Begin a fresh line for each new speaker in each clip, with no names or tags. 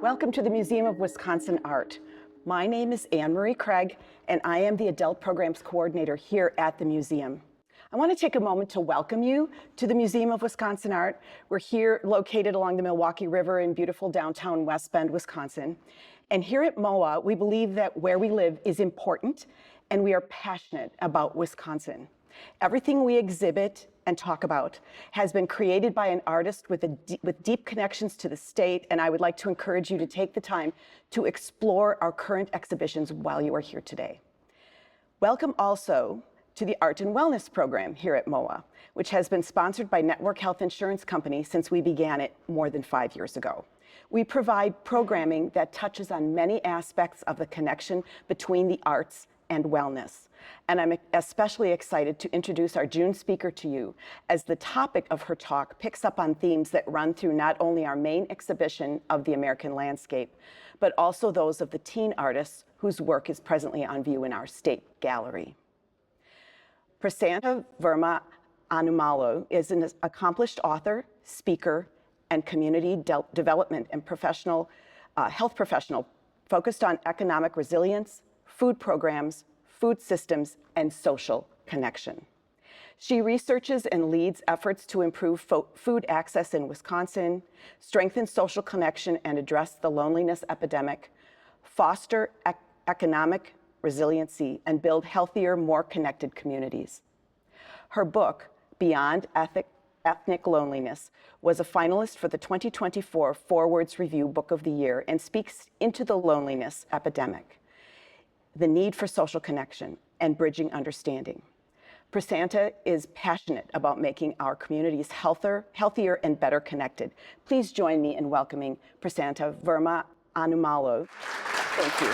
Welcome to the Museum of Wisconsin Art. My name is Anne Marie Craig, and I am the Adult Programs Coordinator here at the museum. I want to take a moment to welcome you to the Museum of Wisconsin Art. We're here located along the Milwaukee River in beautiful downtown West Bend, Wisconsin. And here at MOA, we believe that where we live is important, and we are passionate about Wisconsin. Everything we exhibit and talk about has been created by an artist with deep connections to the state, and I would like to encourage you to take the time to explore our current exhibitions while you are here today. Welcome also to the Art and Wellness program here at MOA, which has been sponsored by Network Health Insurance Company since we began it more than 5 years ago. We provide programming that touches on many aspects of the connection between the arts and wellness. And I'm especially excited to introduce our June speaker to you, as the topic of her talk picks up on themes that run through not only our main exhibition of the American landscape, but also those of the teen artists whose work is presently on view in our state gallery. Prasanta Verma Anumalo is an accomplished author, speaker, and community development and health professional focused on economic resilience, food programs, food systems, and social connection. She researches and leads efforts to improve food access in Wisconsin, strengthen social connection and address the loneliness epidemic, foster economic resiliency, and build healthier, more connected communities. Her book, Beyond Ethnic Loneliness, was a finalist for the 2024 Forwards Review Book of the Year and speaks into the loneliness epidemic, the need for social connection, and bridging understanding. Prasanta is passionate about making our communities healthier and better connected. Please join me in welcoming Prasanta Verma Anumalo. Thank you.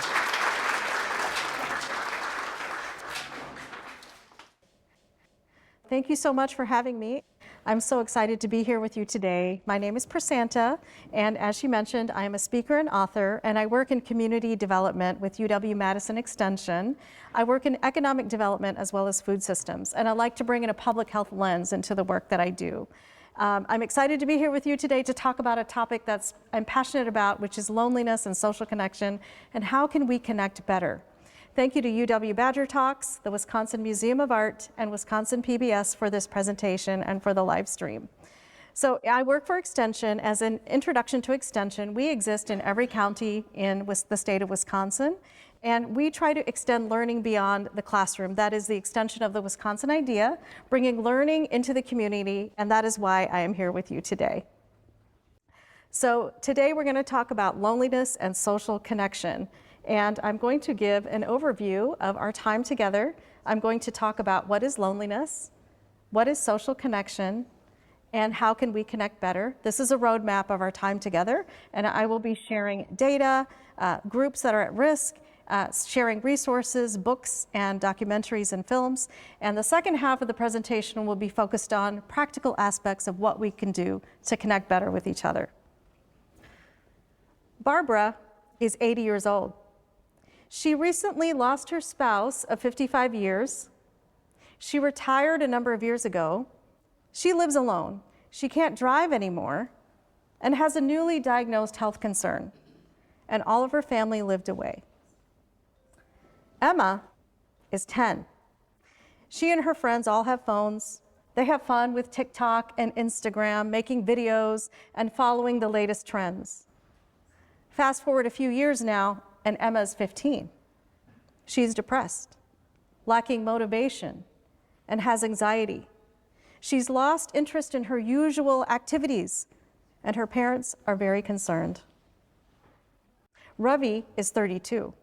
Thank you so much for having me. I'm so excited to be here with you today. My name is Prasanta, and as she mentioned, I am a speaker and author, and I work in community development with UW-Madison Extension. I work in economic development as well as food systems, and I like to bring in a public health lens into the work that I do. I'm excited to be here with you today to talk about a topic I'm passionate about, which is loneliness and social connection, and how can we connect better. Thank you to UW Badger Talks, the Wisconsin Museum of Art, and Wisconsin PBS for this presentation and for the live stream. So I work for Extension. As an introduction to Extension, we exist in every county in the state of Wisconsin, and we try to extend learning beyond the classroom. That is the extension of the Wisconsin idea, bringing learning into the community, and that is why I am here with you today. So today we're going to talk about loneliness and social connection. And I'm going to give an overview of our time together. I'm going to talk about what is loneliness, what is social connection, and how can we connect better. This is a roadmap of our time together, and I will be sharing data, groups that are at risk, sharing resources, books, and documentaries and films. And the second half of the presentation will be focused on practical aspects of what we can do to connect better with each other. Barbara is 80 years old. She recently lost her spouse of 55 years. She retired a number of years ago. She lives alone. She can't drive anymore and has a newly diagnosed health concern. And all of her family lived away. Emma is 10. She and her friends all have phones. They have fun with TikTok and Instagram, making videos and following the latest trends. Fast forward a few years now, and Emma's 15. She's depressed, lacking motivation, and has anxiety. She's lost interest in her usual activities, and her parents are very concerned. Ravi is 32.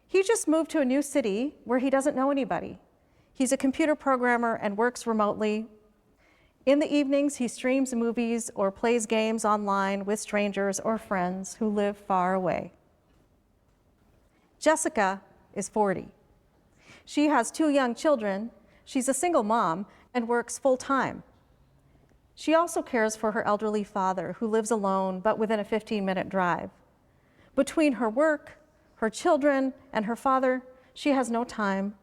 He just moved to a new city where he doesn't know anybody. He's a computer programmer and works remotely. In the evenings, he streams movies or plays games online with strangers or friends who live far away. Jessica is 40. She has 2 young children. She's a single mom and works full-time. She also cares for her elderly father, who lives alone but within a 15-minute drive. Between her work, her children, and her father, she has no time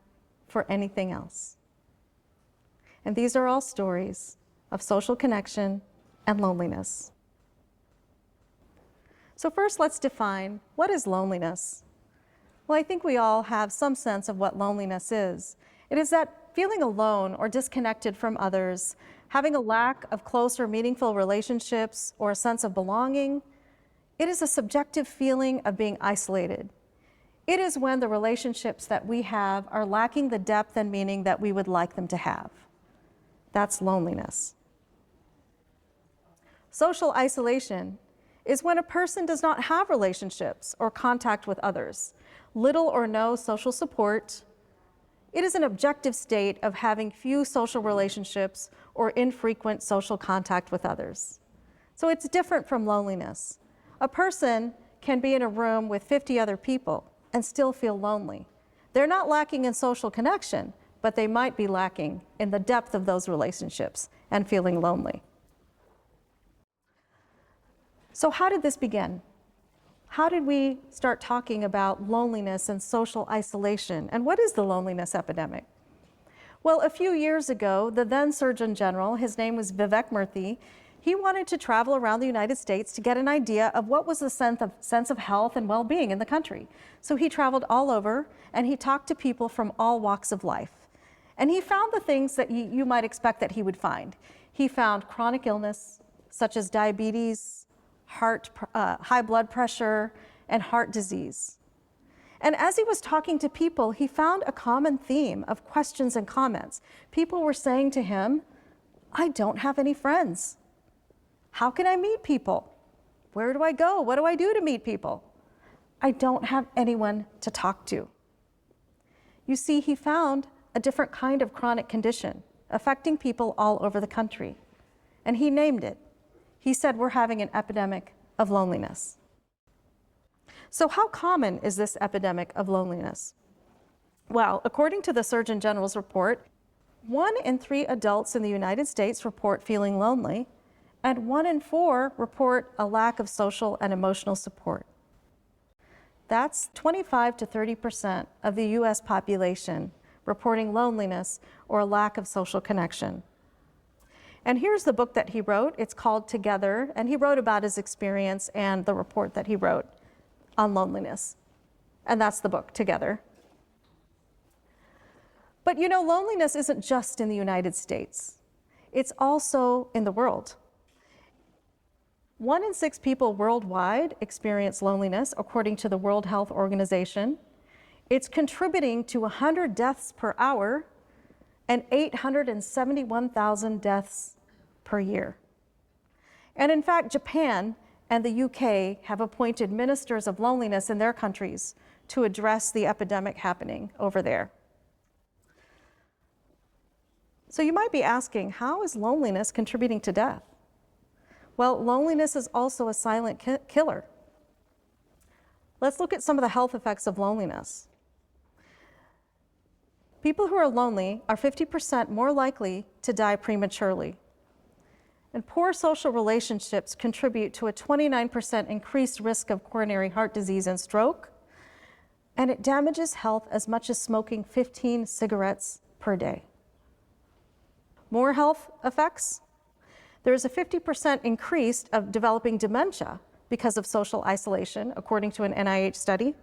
for anything else. And these are all stories of social connection and loneliness. So first, let's define what is loneliness. Well, I think we all have some sense of what loneliness is. It is that feeling alone or disconnected from others, having a lack of close or meaningful relationships or a sense of belonging. It is a subjective feeling of being isolated. It is when the relationships that we have are lacking the depth and meaning that we would like them to have. That's loneliness. Social isolation is when a person does not have relationships or contact with others, little or no social support. It is an objective state of having few social relationships or infrequent social contact with others. So it's different from loneliness. A person can be in a room with 50 other people and still feel lonely. They're not lacking in social connection, but they might be lacking in the depth of those relationships and feeling lonely. So how did this begin? How did we start talking about loneliness and social isolation? And what is the loneliness epidemic? Well, a few years ago, the then Surgeon General, his name was Vivek Murthy, he wanted to travel around the United States to get an idea of what was the sense of health and well-being in the country. So he traveled all over and he talked to people from all walks of life. And he found the things that you might expect that he would find. He found chronic illness, such as diabetes, high blood pressure, and heart disease. And as he was talking to people, he found a common theme of questions and comments. People were saying to him, I don't have any friends. How can I meet people? Where do I go? What do I do to meet people? I don't have anyone to talk to. You see, he found a different kind of chronic condition affecting people all over the country. And he named it. He said, we're having an epidemic of loneliness. So how common is this epidemic of loneliness? Well, according to the Surgeon General's report, 1 in 3 adults in the United States report feeling lonely, and 1 in 4 report a lack of social and emotional support. That's 25 to 30% of the US population reporting loneliness or a lack of social connection. And here's the book that he wrote. It's called Together, and he wrote about his experience and the report that he wrote on loneliness. And that's the book, Together. But you know, loneliness isn't just in the United States. It's also in the world. 1 in 6 people worldwide experience loneliness, according to the World Health Organization. It's contributing to 100 deaths per hour and 871,000 deaths per year. And in fact, Japan and the UK have appointed ministers of loneliness in their countries to address the epidemic happening over there. So you might be asking, how is loneliness contributing to death? Well, loneliness is also a silent killer. Let's look at some of the health effects of loneliness. People who are lonely are 50% more likely to die prematurely. And poor social relationships contribute to a 29% increased risk of coronary heart disease and stroke, and it damages health as much as smoking 15 cigarettes per day. More health effects. There is a 50% increase of developing dementia because of social isolation, according to an NIH study.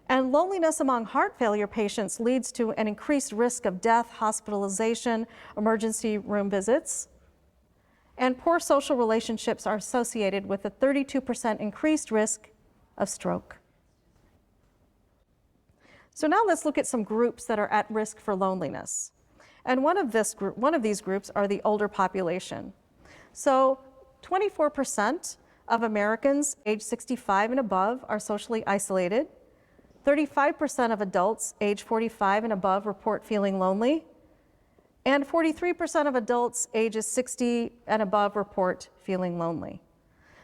And loneliness among heart failure patients leads to an increased risk of death, hospitalization, emergency room visits. And poor social relationships are associated with a 32% increased risk of stroke. So now let's look at some groups that are at risk for loneliness. And one of these groups are the older population. So 24% of Americans age 65 and above are socially isolated. 35% of adults age 45 and above report feeling lonely. And 43% of adults ages 60 and above report feeling lonely.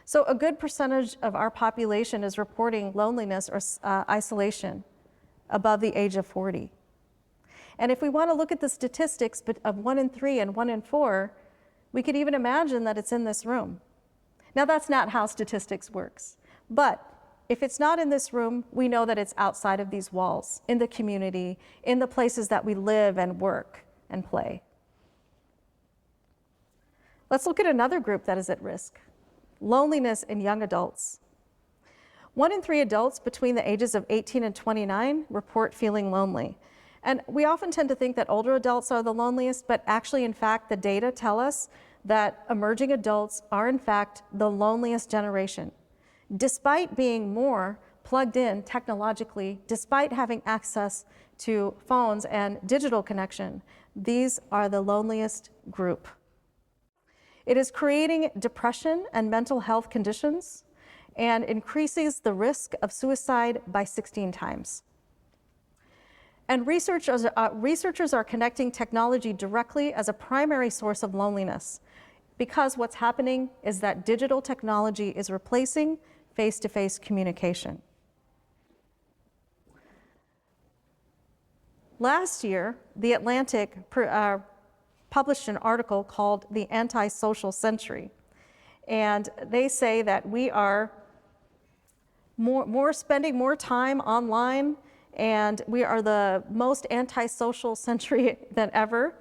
So a good percentage of our population is reporting loneliness or isolation above the age of 40. And if we want to look at the statistics of 1 in 3 and 1 in 4, we could even imagine that it's in this room. Now, that's not how statistics works. But if it's not in this room, we know that it's outside of these walls, in the community, in the places that we live and work and play. Let's look at another group that is at risk: loneliness in young adults. 1 in 3 adults between the ages of 18 and 29 report feeling lonely. And we often tend to think that older adults are the loneliest, but actually, in fact, the data tell us that emerging adults are, in fact, the loneliest generation. Despite being more plugged in technologically, despite having access to phones and digital connection, these are the loneliest group. It is creating depression and mental health conditions and increases the risk of suicide by 16 times. And researchers are connecting technology directly as a primary source of loneliness, because what's happening is that digital technology is replacing face-to-face communication. Last year, The Atlantic published an article called The Antisocial Century. And they say that we are spending more time online, and we are the most antisocial century than ever,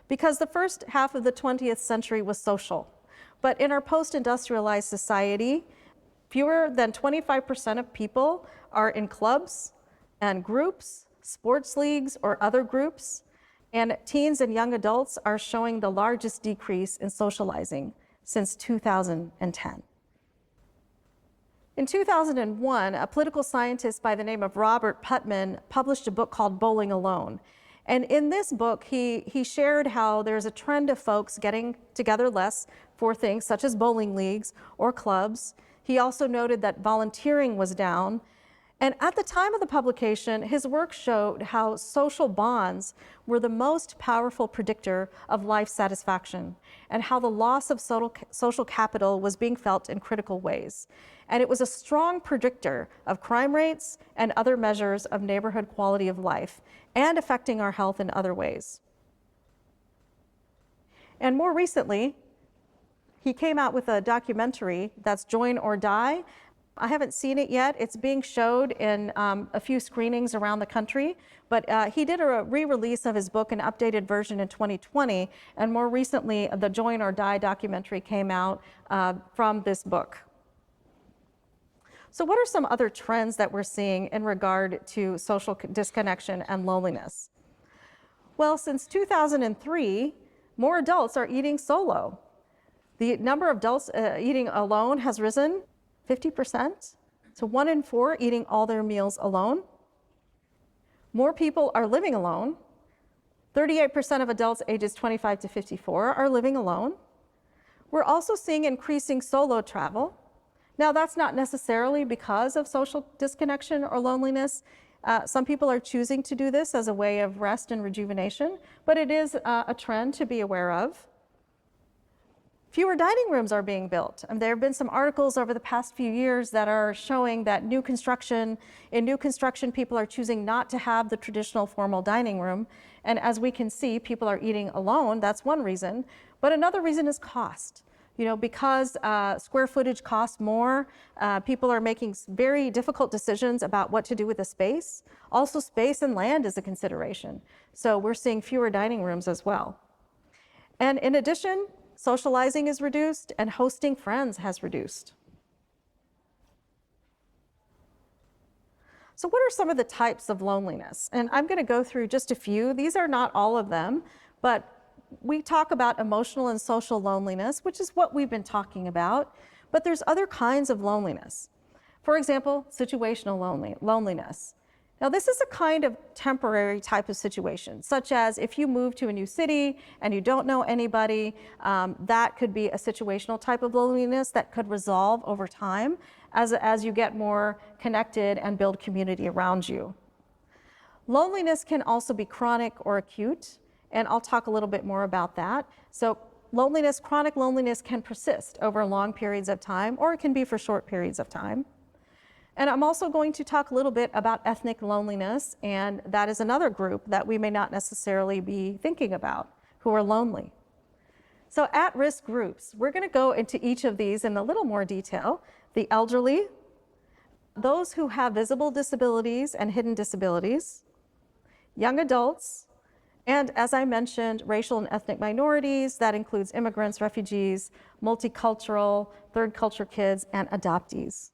because the first half of the 20th century was social. But in our post-industrialized society, fewer than 25% of people are in clubs and groups, sports leagues, or other groups. And teens and young adults are showing the largest decrease in socializing since 2010. In 2001, a political scientist by the name of Robert Putnam published a book called Bowling Alone. And in this book, he shared how there's a trend of folks getting together less for things such as bowling leagues or clubs. He also noted that volunteering was down. And at the time of the publication, his work showed how social bonds were the most powerful predictor of life satisfaction, and how the loss of social capital was being felt in critical ways. And it was a strong predictor of crime rates and other measures of neighborhood quality of life, and affecting our health in other ways. And more recently, he came out with a documentary that's Join or Die. I haven't seen it yet. It's being showed in a few screenings around the country, but he did a re-release of his book, an updated version in 2020, and more recently, the Join or Die documentary came out from this book. So what are some other trends that we're seeing in regard to social disconnection and loneliness? Well, since 2003, more adults are eating solo. The number of adults eating alone has risen 50%. So 1 in 4 eating all their meals alone. More people are living alone. 38% of adults ages 25 to 54 are living alone. We're also seeing increasing solo travel. Now, that's not necessarily because of social disconnection or loneliness. Some people are choosing to do this as a way of rest and rejuvenation, but it is a trend to be aware of. Fewer dining rooms are being built. And there have been some articles over the past few years that are showing that in new construction, people are choosing not to have the traditional formal dining room. And as we can see, people are eating alone. That's one reason. But another reason is cost. You know, because square footage costs more, people are making very difficult decisions about what to do with the space. Also, space and land is a consideration. So we're seeing fewer dining rooms as well. And in addition, socializing is reduced and hosting friends has reduced. So what are some of the types of loneliness? And I'm going to go through just a few. These are not all of them, but we talk about emotional and social loneliness, which is what we've been talking about, but there's other kinds of loneliness. For example, situational loneliness. Now, this is a kind of temporary type of situation, such as if you move to a new city and you don't know anybody, that could be a situational type of loneliness that could resolve over time as you get more connected and build community around you. Loneliness can also be chronic or acute, and I'll talk a little bit more about that. So loneliness, chronic loneliness can persist over long periods of time, or it can be for short periods of time. And I'm also going to talk a little bit about ethnic loneliness, and that is another group that we may not necessarily be thinking about, who are lonely. So at-risk groups, we're going to go into each of these in a little more detail. The elderly, those who have visible disabilities and hidden disabilities, young adults, and as I mentioned, racial and ethnic minorities. That includes immigrants, refugees, multicultural, third culture kids, and adoptees.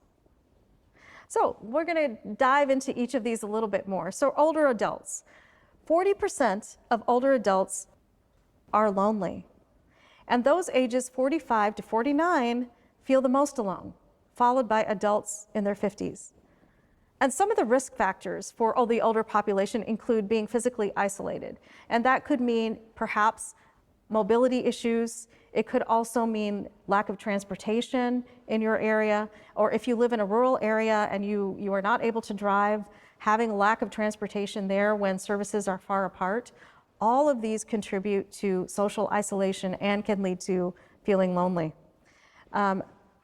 So we're going to dive into each of these a little bit more. So older adults, 40% of older adults are lonely. And those ages 45 to 49 feel the most alone, followed by adults in their 50s. And some of the risk factors for the older population include being physically isolated. And that could mean perhaps mobility issues. It could also mean lack of transportation in your area, or if you live in a rural area and you are not able to drive, having a lack of transportation there when services are far apart. All of these contribute to social isolation and can lead to feeling lonely.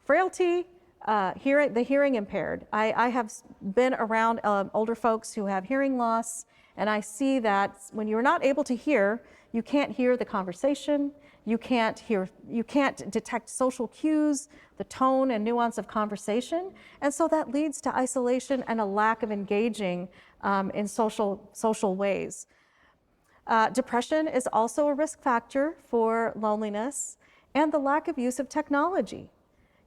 Frailty, the hearing impaired. I have been around older folks who have hearing loss, and I see that when you're not able to hear, you can't hear the conversation, you can't detect social cues, the tone and nuance of conversation, and so that leads to isolation and a lack of engaging in social ways. Depression is also a risk factor for loneliness, and the lack of use of technology.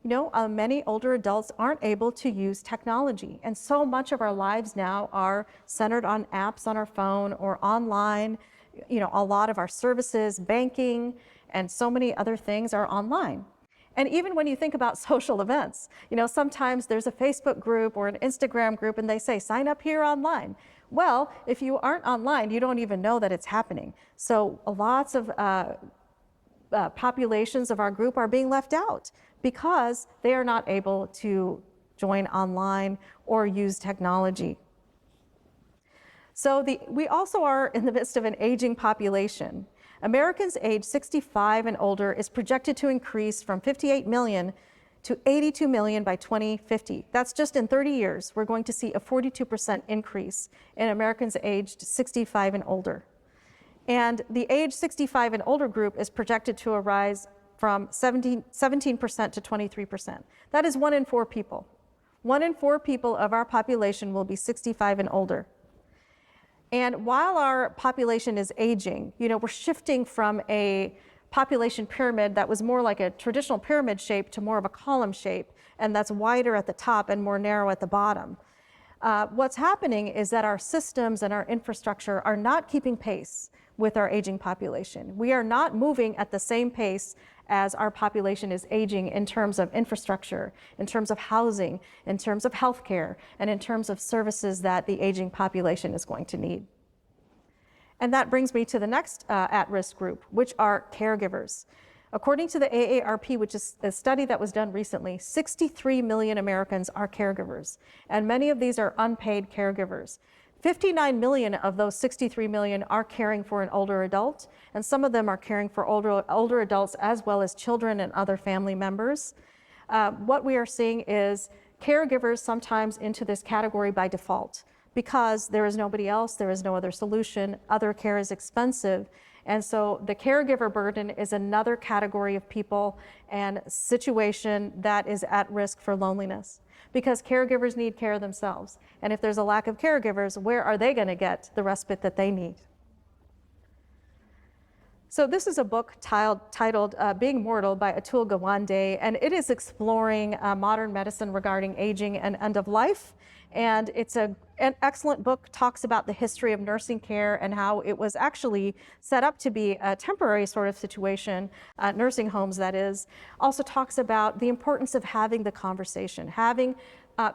You know, many older adults aren't able to use technology, and so much of our lives now are centered on apps on our phone or online. You know, a lot of our services, banking, and so many other things are online. And even when you think about social events, you know, sometimes there's a Facebook group or an Instagram group and they say, sign up here online. Well, if you aren't online, you don't even know that it's happening. So lots of populations of our group are being left out because they are not able to join online or use technology. So we also are in the midst of an aging population. Americans aged 65 and older is projected to increase from 58 million to 82 million by 2050. That's just in 30 years. We're going to see a 42% increase in Americans aged 65 and older. And the age 65 and older group is projected to rise from 17% to 23%. That is 1 in 4 people. 1 in 4 people of our population will be 65 and older. And while our population is aging, you know, we're shifting from a population pyramid that was more like a traditional pyramid shape to more of a column shape, and that's wider at the top and more narrow at the bottom. What's happening is that our systems and our infrastructure are not keeping pace with our aging population. We are not moving at the same pace as our population is aging in terms of infrastructure, in terms of housing, in terms of healthcare, and in terms of services that the aging population is going to need. And that brings me to the next at-risk group, which are caregivers. According to the AARP, which is a study that was done recently, 63 million Americans are caregivers, and many of these are unpaid caregivers. 59 million of those 63 million are caring for an older adult, and some of them are caring for older adults as well as children and other family members. What we are seeing is caregivers sometimes into this category by default because there is nobody else, there is no other solution, other care is expensive, and so the caregiver burden is another category of people and situation that is at risk for loneliness, because caregivers need care themselves. And if there's a lack of caregivers, where are they going to get the respite that they need? So this is a book titled Being Mortal by Atul Gawande, and it is exploring modern medicine regarding aging and end of life. And it's an excellent book, talks about the history of nursing care and how it was actually set up to be a temporary sort of situation, nursing homes that is. Also talks about the importance of having the conversation, having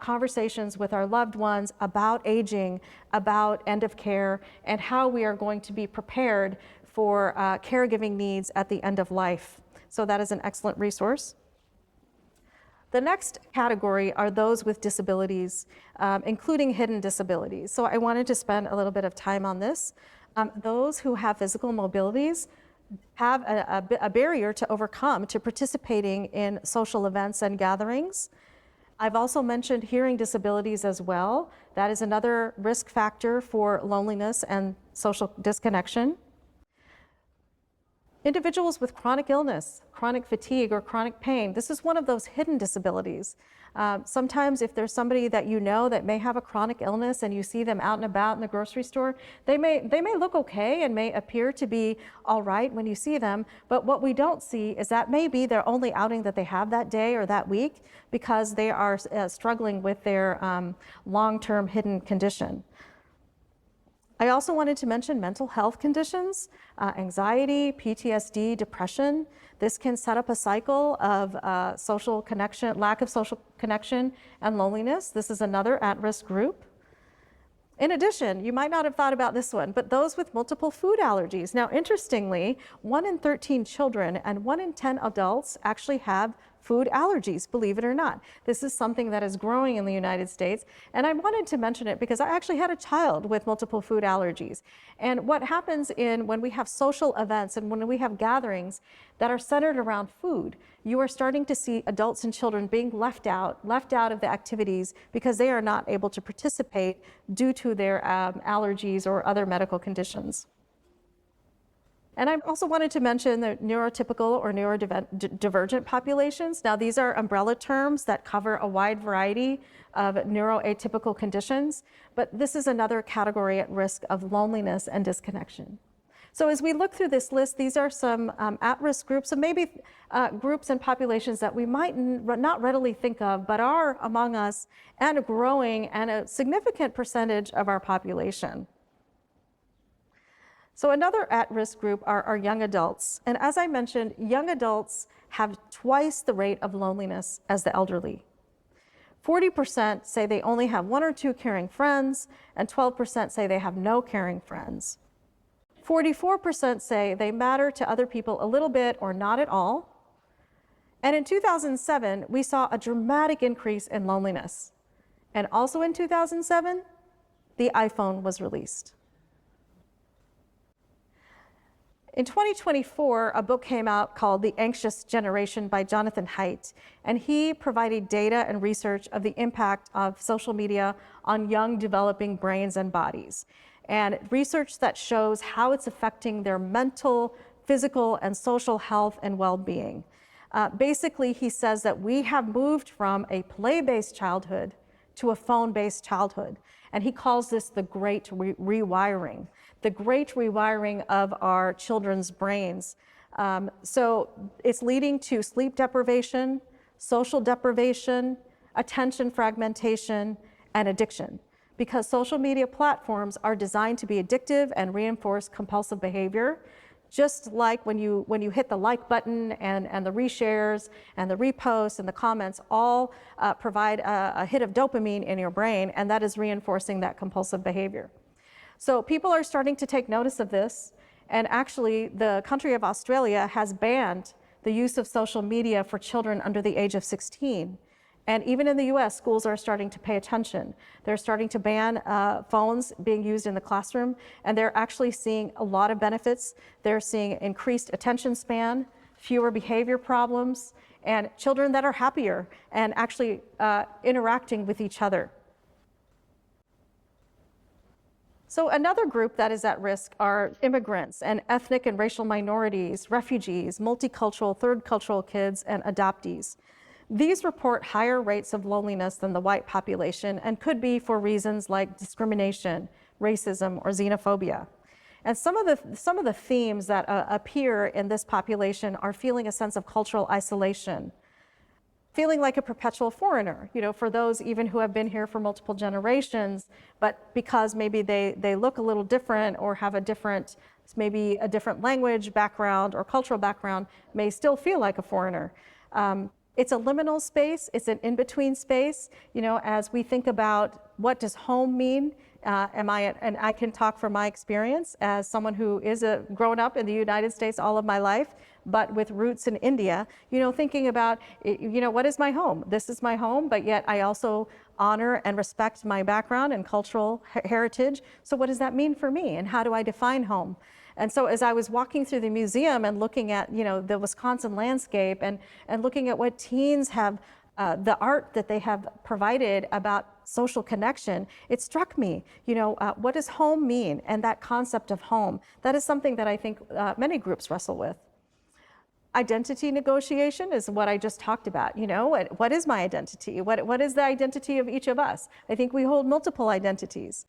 conversations with our loved ones about aging, about end of care, and how we are going to be prepared for caregiving needs at the end of life. So that is an excellent resource. The next category are those with disabilities, including hidden disabilities. So I wanted to spend a little bit of time on this. Those who have physical mobilities have a barrier to overcome to participating in social events and gatherings. I've also mentioned hearing disabilities as well. That is another risk factor for loneliness and social disconnection. Individuals with chronic illness, chronic fatigue, or chronic pain, this is one of those hidden disabilities. Sometimes if there's somebody that you know that may have a chronic illness and you see them out and about in the grocery store, they may look okay and may appear to be all right when you see them, but what we don't see is that maybe their only outing that they have that day or that week because they are struggling with their long-term hidden condition. I also wanted to mention mental health conditions, anxiety, PTSD, depression. This can set up a cycle of social connection, lack of social connection, and loneliness. This is another at-risk group. In addition, you might not have thought about this one, but those with multiple food allergies. Now, interestingly, 1 in 13 children and 1 in 10 adults actually have food allergies, believe it or not. This is something that is growing in the United States, and I wanted to mention it because I actually had a child with multiple food allergies. And what happens when we have social events and when we have gatherings that are centered around food, you are starting to see adults and children being left out of the activities because they are not able to participate due to their allergies or other medical conditions. And I also wanted to mention the neurotypical or neurodivergent populations. Now, these are umbrella terms that cover a wide variety of neuroatypical conditions, but this is another category at risk of loneliness and disconnection. So as we look through this list, these are some at-risk groups, and maybe groups and populations that we might not readily think of, but are among us and growing and a significant percentage of our population. So another at-risk group are our young adults. And as I mentioned, young adults have twice the rate of loneliness as the elderly. 40% say they only have 1 or 2 caring friends, and 12% say they have no caring friends. 44% say they matter to other people a little bit or not at all. And in 2007, we saw a dramatic increase in loneliness. And also in 2007, the iPhone was released. In 2024, a book came out called The Anxious Generation by Jonathan Haidt, and he provided data and research of the impact of social media on young developing brains and bodies, and research that shows how it's affecting their mental, physical, and social health and well-being. Basically, he says that we have moved from a play-based childhood to a phone-based childhood, and he calls this the great rewiring. The great rewiring of our children's brains. So it's leading to sleep deprivation, social deprivation, attention fragmentation, and addiction. Because social media platforms are designed to be addictive and reinforce compulsive behavior, just like when you hit the like button and the reshares and the reposts and the comments all provide a hit of dopamine in your brain, and that is reinforcing that compulsive behavior. So people are starting to take notice of this, and actually the country of Australia has banned the use of social media for children under the age of 16. And even in the US, schools are starting to pay attention. They're starting to ban phones being used in the classroom, and they're actually seeing a lot of benefits. They're seeing increased attention span, fewer behavior problems, and children that are happier and actually interacting with each other. So another group that is at risk are immigrants and ethnic and racial minorities, refugees, multicultural, third cultural kids, and adoptees. These report higher rates of loneliness than the white population and could be for reasons like discrimination, racism, or xenophobia. And some of the themes that appear in this population are feeling a sense of cultural isolation, feeling like a perpetual foreigner, for those even who have been here for multiple generations, but because maybe they look a little different or have maybe a different language background or cultural background, may still feel like a foreigner. It's a liminal space, it's an in-between space, as we think about what does home mean. And I can talk from my experience as someone who is grown up in the United States all of my life, but with roots in India, thinking about, what is my home? This is my home, but yet I also honor and respect my background and cultural heritage. So what does that mean for me? And how do I define home? And so as I was walking through the museum and looking at, the Wisconsin landscape and looking at what teens have, the art that they have provided about social connection, it struck me, what does home mean? And that concept of home, that is something that I think many groups wrestle with. Identity negotiation is what I just talked about. You know, what is my identity? What is the identity of each of us? I think we hold multiple identities.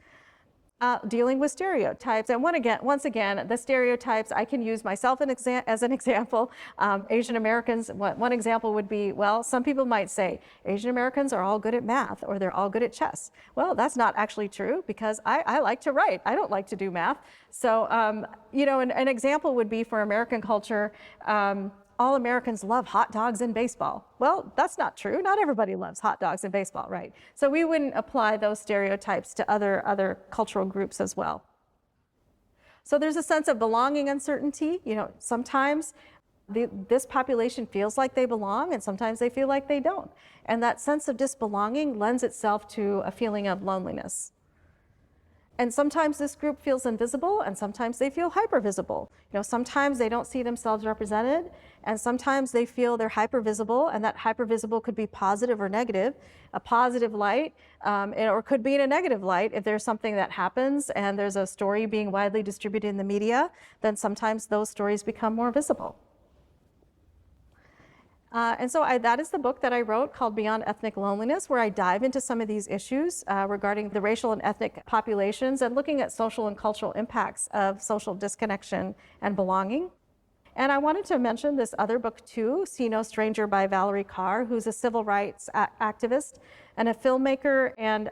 Dealing with stereotypes. And once again, the stereotypes, I can use myself as an example. Asian Americans, one example would be, well, some people might say Asian Americans are all good at math or they're all good at chess. Well, that's not actually true because I like to write. I don't like to do math. So, you know, an example would be for American culture, all Americans love hot dogs and baseball. Well, that's not true. Not everybody loves hot dogs and baseball, right? So we wouldn't apply those stereotypes to other cultural groups as well. So there's a sense of belonging uncertainty. You know, sometimes this population feels like they belong and sometimes they feel like they don't. And that sense of disbelonging lends itself to a feeling of loneliness. And sometimes this group feels invisible and sometimes they feel hypervisible. You know, sometimes they don't see themselves represented and sometimes they feel they're hypervisible, and that hypervisible could be positive or negative. A positive light or could be in a negative light. If there's something that happens and there's a story being widely distributed in the media, then sometimes those stories become more visible. And so that is the book that I wrote called Beyond Ethnic Loneliness, where I dive into some of these issues regarding the racial and ethnic populations and looking at social and cultural impacts of social disconnection and belonging. And I wanted to mention this other book too, See No Stranger by Valerie Carr, who's a civil rights activist and a filmmaker. And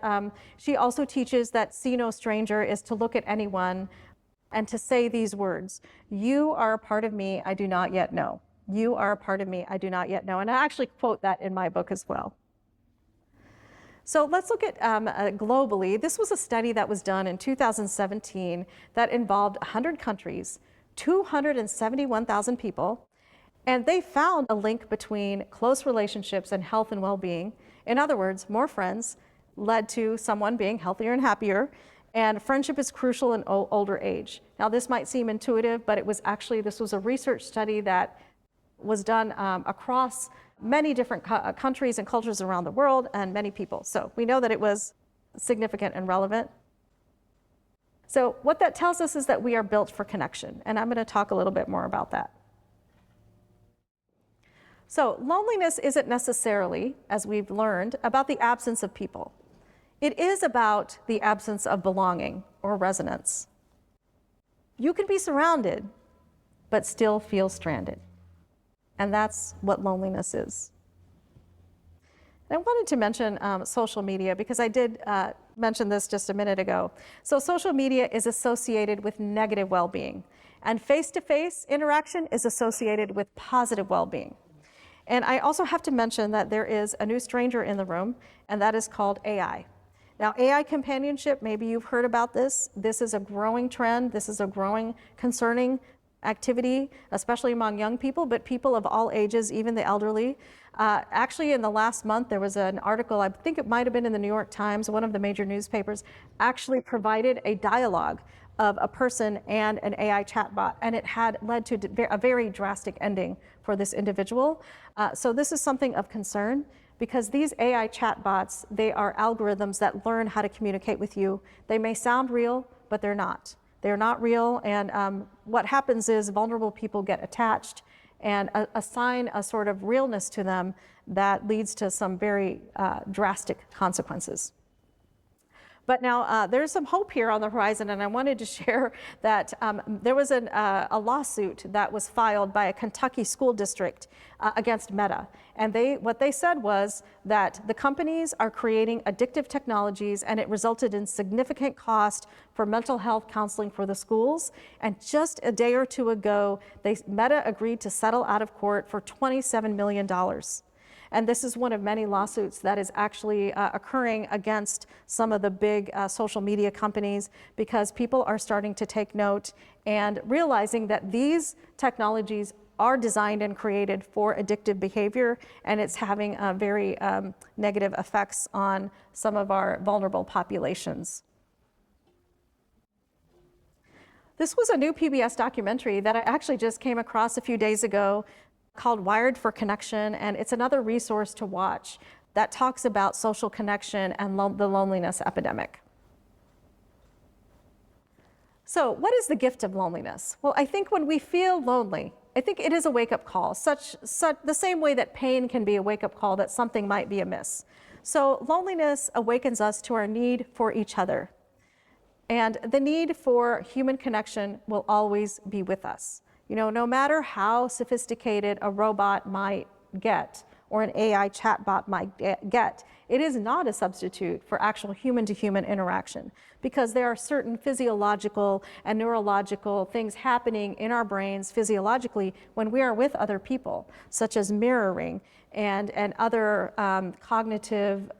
she also teaches that see no stranger is to look at anyone and to say these words: "You are a part of me I do not yet know. You are a part of me I do not yet know." And I actually quote that in my book as well. So let's look at globally. This was a study that was done in 2017 that involved 100 countries, 271,000 people, and they found a link between close relationships and health and well-being. In other words, more friends led to someone being healthier and happier, and friendship is crucial in older age. Now, this might seem intuitive, but this was a research study that was done across many different countries and cultures around the world and many people. So we know that it was significant and relevant. So what that tells us is that we are built for connection, and I'm going to talk a little bit more about that. So loneliness isn't necessarily, as we've learned, about the absence of people. It is about the absence of belonging or resonance. You can be surrounded, but still feel stranded. And that's what loneliness is. And I wanted to mention social media because I did mention this just a minute ago. So social media is associated with negative well-being, and face-to-face interaction is associated with positive well-being. And I also have to mention that there is a new stranger in the room, and that is called AI. Now, AI companionship, maybe you've heard about this. This is a growing trend. This is a growing, concerning activity, especially among young people, but people of all ages, even the elderly. Actually, in the last month, there was an article, I think it might have been in the New York Times, one of the major newspapers, actually provided a dialogue of a person and an AI chatbot, and it had led to a very drastic ending for this individual. So this is something of concern, because these AI chatbots, they are algorithms that learn how to communicate with you. They may sound real, but they're not. They're not real, and what happens is vulnerable people get attached and assign a sort of realness to them that leads to some very drastic consequences. But now there's some hope here on the horizon, and I wanted to share that there was a lawsuit that was filed by a Kentucky school district against Meta. And what they said was that the companies are creating addictive technologies, and it resulted in significant cost for mental health counseling for the schools. And just a day or two ago, Meta agreed to settle out of court for $27 million. And this is one of many lawsuits that is actually occurring against some of the big social media companies, because people are starting to take note and realizing that these technologies are designed and created for addictive behavior, and it's having very negative effects on some of our vulnerable populations. This was a new PBS documentary that I actually just came across a few days ago, called Wired for Connection, and it's another resource to watch that talks about social connection and the loneliness epidemic. So what is the gift of loneliness? Well, I think when we feel lonely, I think it is a wake-up call, the same way that pain can be a wake-up call that something might be amiss. So loneliness awakens us to our need for each other. And the need for human connection will always be with us. You know, no matter how sophisticated a robot might get, or an AI chatbot might get, it is not a substitute for actual human-to-human interaction, because there are certain physiological and neurological things happening in our brains physiologically when we are with other people, such as mirroring and other cognitive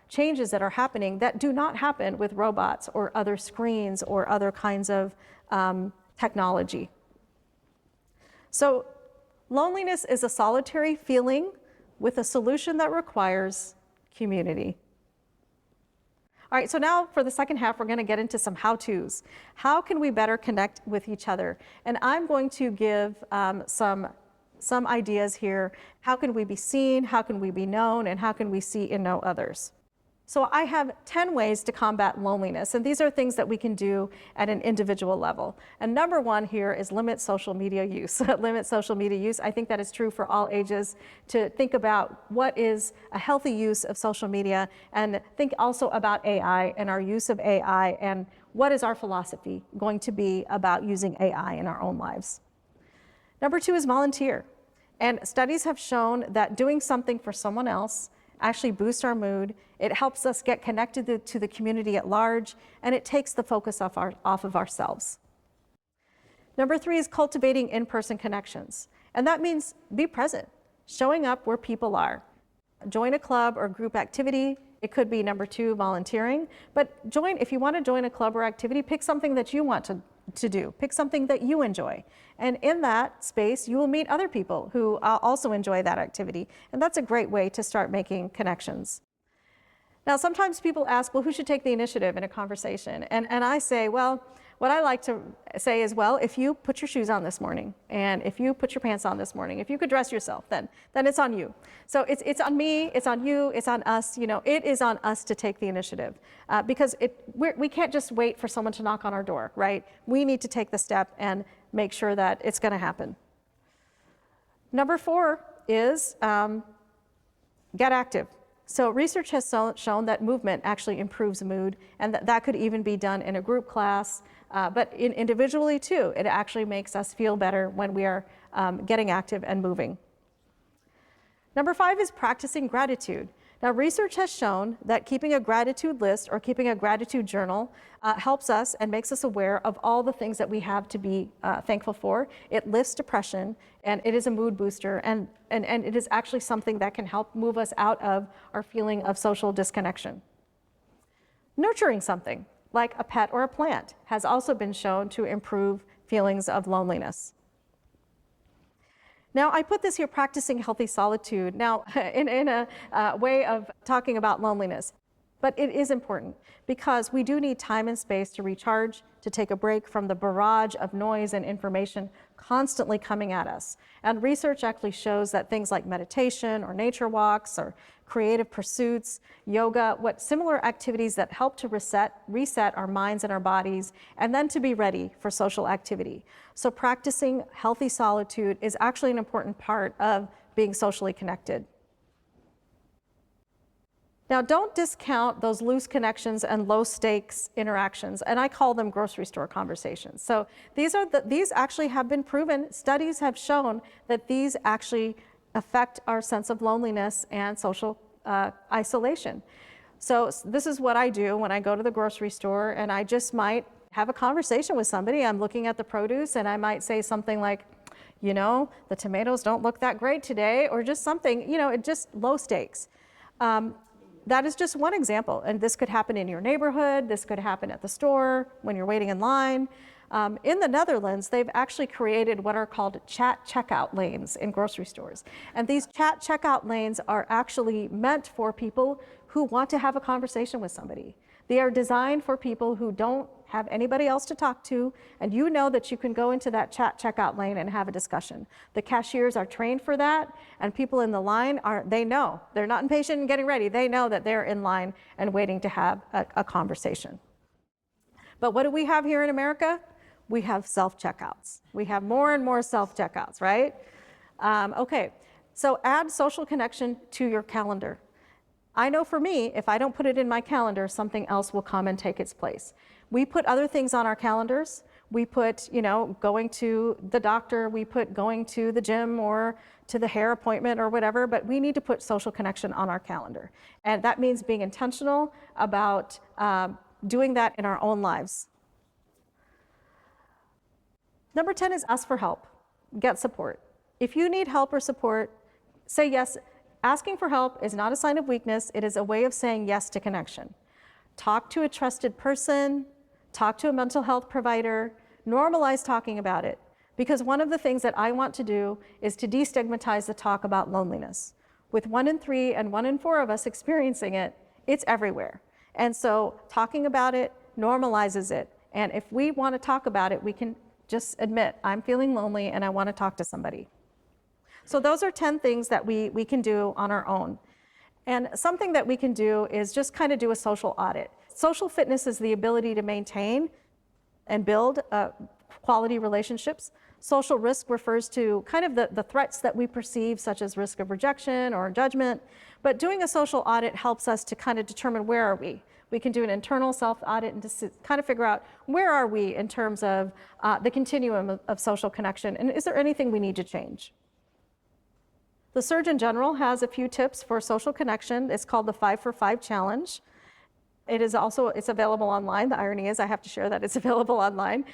changes that are happening that do not happen with robots or other screens or other kinds of technology. So loneliness is a solitary feeling with a solution that requires community. All right, so now for the second half, we're going to get into some how-tos. How can we better connect with each other? And I'm going to give some ideas here. How can we be seen? How can we be known? And how can we see and know others? So I have 10 ways to combat loneliness, and these are things that we can do at an individual level. And number one here is limit social media use. Limit social media use. I think that is true for all ages, to think about what is a healthy use of social media, and think also about AI and our use of AI, and what is our philosophy going to be about using AI in our own lives. Number two is volunteer. And studies have shown that doing something for someone else actually boosts our mood. It helps us get connected to the community at large, and it takes the focus off of ourselves. Number three is cultivating in-person connections. And that means be present, showing up where people are. Join a club or group activity. It could be number two, volunteering. But if you want to join a club or activity, pick something that you want to do. Pick something that you enjoy. And in that space, you will meet other people who also enjoy that activity. And that's a great way to start making connections. Now, sometimes people ask, well, who should take the initiative in a conversation? And I say, well, what I like to say is, well, if you put your shoes on this morning, and if you put your pants on this morning, if you could dress yourself, then it's on you. So it's on me, it's on you, it's on us. You know, it is on us to take the initiative, because we can't just wait for someone to knock on our door, right? We need to take the step and make sure that it's going to happen. Number four is get active. So research has shown that movement actually improves mood, and that could even be done in a group class, but individually too. It actually makes us feel better when we are getting active and moving. Number five is practicing gratitude. Now, research has shown that keeping a gratitude list or keeping a gratitude journal helps us and makes us aware of all the things that we have to be thankful for. It lifts depression, and it is a mood booster, and it is actually something that can help move us out of our feeling of social disconnection. Nurturing something, like a pet or a plant, has also been shown to improve feelings of loneliness. Now, I put this here, practicing healthy solitude, now in a way of talking about loneliness. But it is important, because we do need time and space to recharge, to take a break from the barrage of noise and information constantly coming at us. And research actually shows that things like meditation or nature walks or creative pursuits, yoga, similar activities that help to reset our minds and our bodies, and then to be ready for social activity. So practicing healthy solitude is actually an important part of being socially connected. Now, don't discount those loose connections and low stakes interactions, and I call them grocery store conversations. So these actually have been proven. Studies have shown that these actually affect our sense of loneliness and social isolation. So this is what I do when I go to the grocery store, and I just might have a conversation with somebody. I'm looking at the produce, and I might say something like, you know, the tomatoes don't look that great today, or just something, you know, it just low stakes. That is just one example, and this could happen in your neighborhood, this could happen at the store, when you're waiting in line. In the Netherlands, they've actually created what are called chat checkout lanes in grocery stores. And these chat checkout lanes are actually meant for people who want to have a conversation with somebody. They are designed for people who don't have anybody else to talk to, and you know that you can go into that chat checkout lane and have a discussion. The cashiers are trained for that, and people in the line they know. They're not impatient and getting ready. They know that they're in line and waiting to have a conversation. But what do we have here in America? we have self-checkouts. We have more and more self-checkouts, right? Okay, so add social connection to your calendar. I know for me, if I don't put it in my calendar, something else will come and take its place. We put other things on our calendars. We put, going to the doctor, we put going to the gym or to the hair appointment or whatever, but we need to put social connection on our calendar. And that means being intentional about doing that in our own lives. Number 10 is ask for help, get support. If you need help or support, say yes. Asking for help is not a sign of weakness, it is a way of saying yes to connection. Talk to a trusted person, talk to a mental health provider, normalize talking about it. Because one of the things that I want to do is to destigmatize the talk about loneliness. With 1 in 3 and 1 in 4 of us experiencing it, it's everywhere. And so talking about it normalizes it. And if we want to talk about it, we can just admit, I'm feeling lonely and I want to talk to somebody. So those are 10 things that we can do on our own. And something that we can do is just kind of do a social audit. Social fitness is the ability to maintain and build quality relationships. Social risk refers to kind of the threats that we perceive, such as risk of rejection or judgment. But doing a social audit helps us to kind of determine where are we. We can do an internal self-audit and to kind of figure out where are we in terms of the continuum of social connection, and is there anything we need to change? The Surgeon General has a few tips for social connection. It's called the 5 for 5 Challenge. It's available online. The irony is I have to share that it's available online.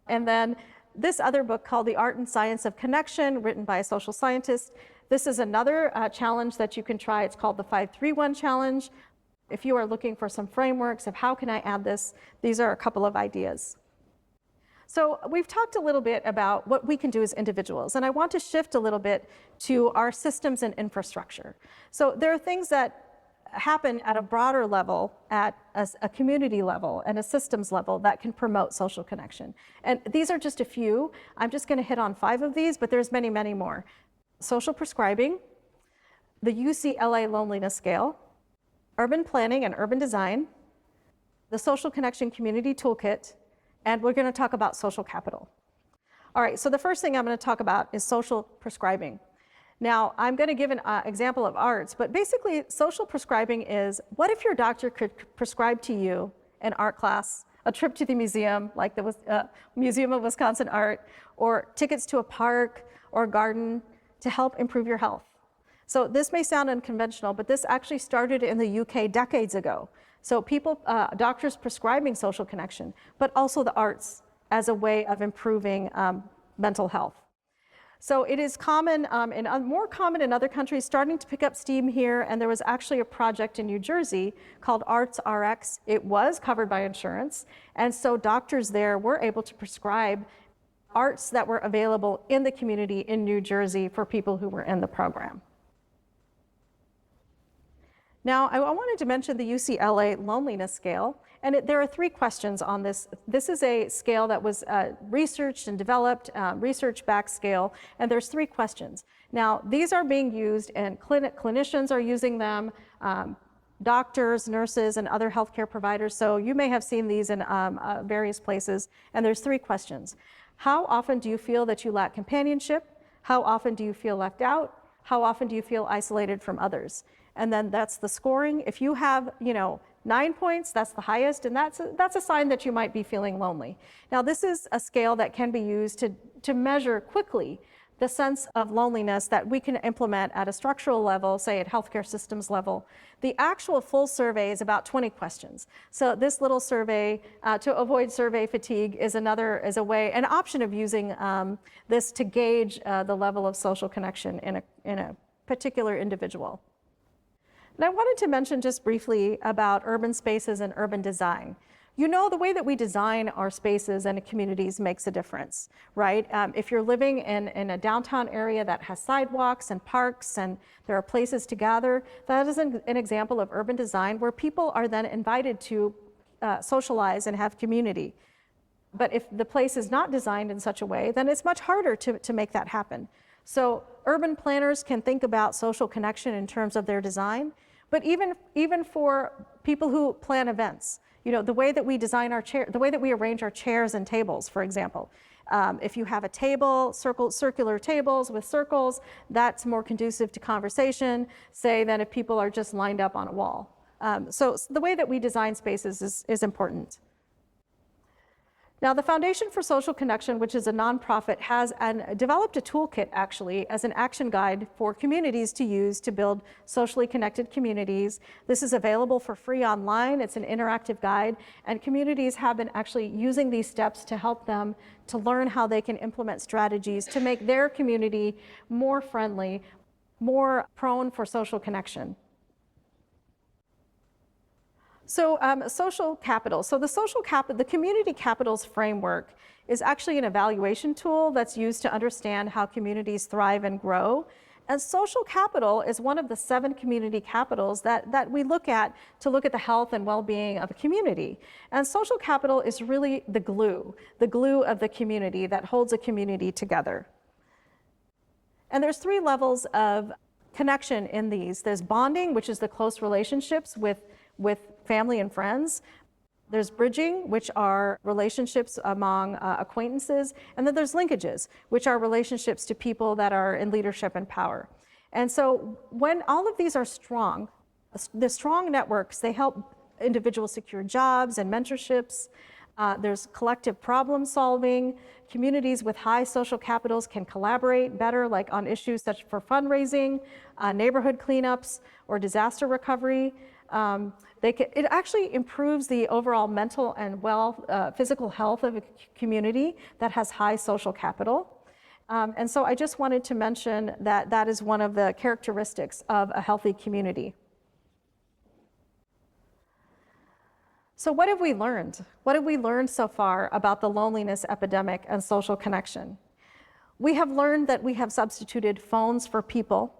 And then this other book called The Art and Science of Connection, written by a social scientist. This is another challenge that you can try. It's called the 5-3-1 Challenge. If you are looking for some frameworks of how can I add this, these are a couple of ideas. So we've talked a little bit about what we can do as individuals, and I want to shift a little bit to our systems and infrastructure. So there are things that happen at a broader level, at a community level and a systems level that can promote social connection. And these are just a few. I'm just going to hit on 5 of these, but there's many, many more. Social prescribing, the UCLA Loneliness Scale, urban planning and urban design, the Social Connection Community Toolkit, and we're going to talk about social capital. All right, so the first thing I'm going to talk about is social prescribing. Now, I'm going to give an example of arts, but basically social prescribing is, what if your doctor could prescribe to you an art class, a trip to the museum, like the Museum of Wisconsin Art, or tickets to a park or a garden to help improve your health? So this may sound unconventional, but this actually started in the UK decades ago. So doctors prescribing social connection, but also the arts as a way of improving mental health. So it is common, more common in other countries, starting to pick up steam here, and there was actually a project in New Jersey called Arts RX. It was covered by insurance, and so doctors there were able to prescribe arts that were available in the community in New Jersey for people who were in the program. Now, I wanted to mention the UCLA Loneliness Scale, and there are 3 questions on this. This is a scale that was researched and developed, research-backed scale, and there's 3 questions. Now, these are being used, and clinicians are using them, doctors, nurses, and other healthcare providers. So you may have seen these in various places, and there's 3 questions. How often do you feel that you lack companionship? How often do you feel left out? How often do you feel isolated from others? And then that's the scoring. If you have, 9 points, that's the highest, and that's a sign that you might be feeling lonely. Now, this is a scale that can be used to measure quickly the sense of loneliness that we can implement at a structural level, say at healthcare systems level. The actual full survey is about 20 questions. So this little survey, to avoid survey fatigue, is an option of using this to gauge the level of social connection in a particular individual. And I wanted to mention just briefly about urban spaces and urban design. The way that we design our spaces and communities makes a difference, right? If you're living in a downtown area that has sidewalks and parks and there are places to gather, that is an example of urban design where people are then invited to socialize and have community. But if the place is not designed in such a way, then it's much harder to make that happen. So urban planners can think about social connection in terms of their design, but even for people who plan events, The way that we design our chair, the way that we arrange our chairs and tables, for example. If you have a table, circular tables with circles, that's more conducive to conversation, say, than if people are just lined up on a wall. So the way that we design spaces is important. Now, the Foundation for Social Connection, which is a nonprofit, has developed a toolkit, actually, as an action guide for communities to use to build socially connected communities. This is available for free online. It's an interactive guide, and communities have been actually using these steps to help them to learn how they can implement strategies to make their community more friendly, more prone for social connection. So social capital. So the community capitals framework is actually an evaluation tool that's used to understand how communities thrive and grow. And social capital is one of the 7 community capitals that we look at to look at the health and well-being of a community. And social capital is really the glue of the community that holds a community together. And there's 3 levels of connection in these. There's bonding, which is the close relationships with family and friends. There's bridging, which are relationships among acquaintances. And then there's linkages, which are relationships to people that are in leadership and power. And so when all of these are strong, the strong networks, they help individuals secure jobs and mentorships. There's collective problem solving. Communities with high social capitals can collaborate better, like on issues such for fundraising, neighborhood cleanups, or disaster recovery. It actually improves the overall mental and physical health of a community that has high social capital. And so I just wanted to mention that that is one of the characteristics of a healthy community. So what have we learned? What have we learned so far about the loneliness epidemic and social connection? We have learned that we have substituted phones for people.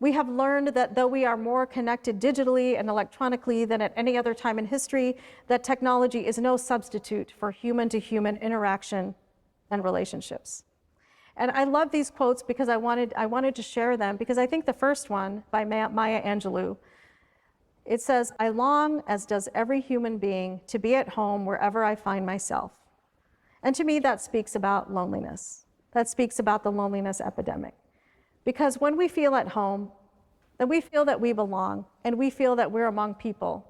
We have learned that though we are more connected digitally and electronically than at any other time in history, that technology is no substitute for human-to-human interaction and relationships. And I love these quotes because I wanted to share them, because I think the first one by Maya Angelou, it says, "I long, as does every human being, to be at home wherever I find myself." And to me, that speaks about loneliness. That speaks about the loneliness epidemic. Because when we feel at home, then we feel that we belong, and we feel that we're among people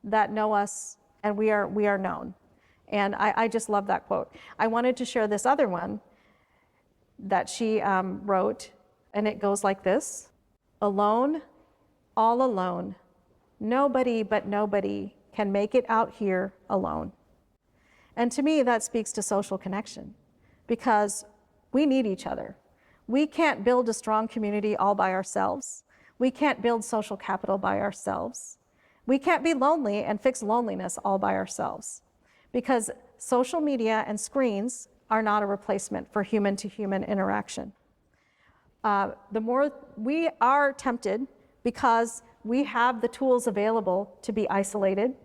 that know us, and we are known. And I just love that quote. I wanted to share this other one that she wrote, and it goes like this: "Alone, all alone, nobody but nobody can make it out here alone." And to me, that speaks to social connection, because we need each other. We can't build a strong community all by ourselves. We can't build social capital by ourselves. We can't be lonely and fix loneliness all by ourselves, because social media and screens are not a replacement for human-to-human interaction. The more we are tempted, because we have the tools available to be isolated.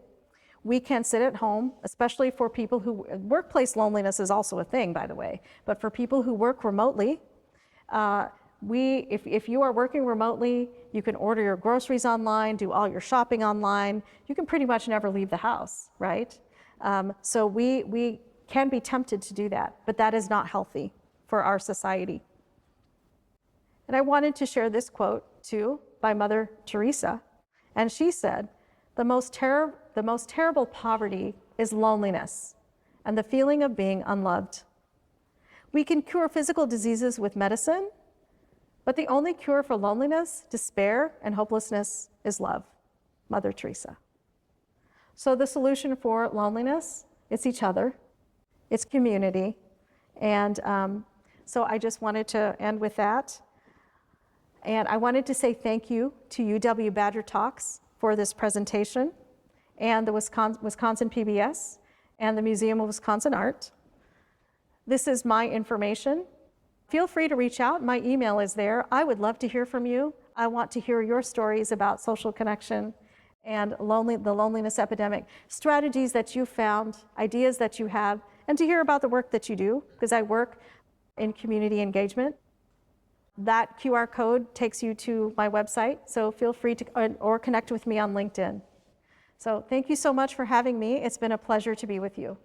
We can sit at home, especially for people who, workplace loneliness is also a thing, by the way, but for people who work remotely, if you are working remotely, you can order your groceries online, do all your shopping online. You can pretty much never leave the house, right? So we can be tempted to do that, but that is not healthy for our society. And I wanted to share this quote too by Mother Teresa. And she said, the most terrible poverty is loneliness and the feeling of being unloved. We can cure physical diseases with medicine, but the only cure for loneliness, despair, and hopelessness is love. Mother Teresa. So the solution for loneliness, it's each other, it's community. And so I just wanted to end with that. And I wanted to say thank you to UW Badger Talks for this presentation, and the Wisconsin PBS, and the Museum of Wisconsin Art. This is my information. Feel free to reach out. My email is there. I would love to hear from you. I want to hear your stories about social connection and the loneliness epidemic, strategies that you found, ideas that you have, and to hear about the work that you do, because I work in community engagement. That QR code takes you to my website, so feel free to, or connect with me on LinkedIn. So thank you so much for having me. It's been a pleasure to be with you.